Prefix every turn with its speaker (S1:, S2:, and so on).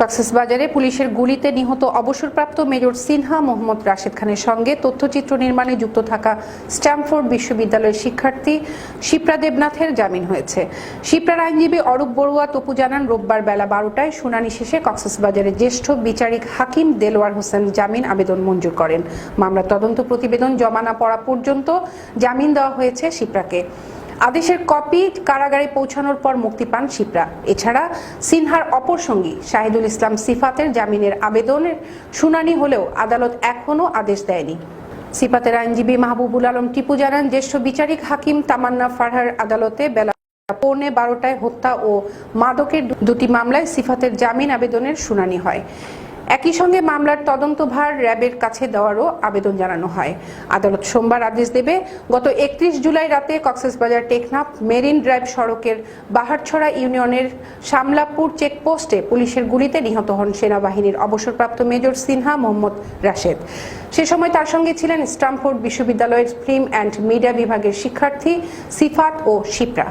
S1: কক্সবাজারে পুলিশের গুলিতে নিহত অবসরপ্রাপ্ত মেজর সিনহা মোহাম্মদ রাশেদ খানের সঙ্গে তথ্যচিত্র নির্মাণে যুক্ত থাকা স্ট্যামফোর্ড বিশ্ববিদ্যালয়ের শিক্ষার্থী শিপ্রা দেবনাথের জামিন হয়েছে। শিপ্রার আইনজীবী অরূপ বড়ুয়া তপু জানান, রোববার বেলা 12টায় শুনানি শেষে কক্সবাজারের জ্যেষ্ঠ বিচারিক হাকিম দেলোয়ার হোসেন জামিন আবেদন মঞ্জুর করেন। মামলার তদন্ত প্রতিবেদন জমা না পড়া পর্যন্ত জামিন দেওয়া হয়েছে শিপ্রাকে। আদেশের কপি কারাগারে পৌঁছানোর পর মুক্তি পান শিপ্রা। এছাড়া সিনহার অপর সঙ্গী শাহিদুল ইসলাম সিফাতের জামিনের আবেদনের শুনানি হলেও আদালত এখনও আদেশ দেয়নি। সিফাতের আইনজীবী মাহবুবুল আলম টিপু জানান, জ্যেষ্ঠ বিচারিক হাকিম তামান্না ফারহার আদালতে বেলা 11:15টায় হত্যা ও মাদকের দুটি মামলায় সিফাতের জামিন আবেদনের শুনানি হয়। একই সঙ্গে মামলার তদন্তভার র্যাবের কাছে দেওয়ারও আবেদন জানানো হয়। আদালত সোমবার আদেশ দেবে। গত 31 জুলাই রাতে কক্সবাজার টেকনাফ মেরিন ড্রাইভ সড়কের বাহারছড়া ইউনিয়নের শামলাপুর চেকপোস্টে পুলিশের গুলিতে নিহত হন সেনাবাহিনীর অবসরপ্রাপ্ত মেজর সিনহা মোহাম্মদ রাশেদ। সে সময় তার সঙ্গে ছিলেন স্ট্যামফোর্ড বিশ্ববিদ্যালয়ের ফিল্ম অ্যান্ড মিডিয়া বিভাগের শিক্ষার্থী সিফাত ও শিপ্রা।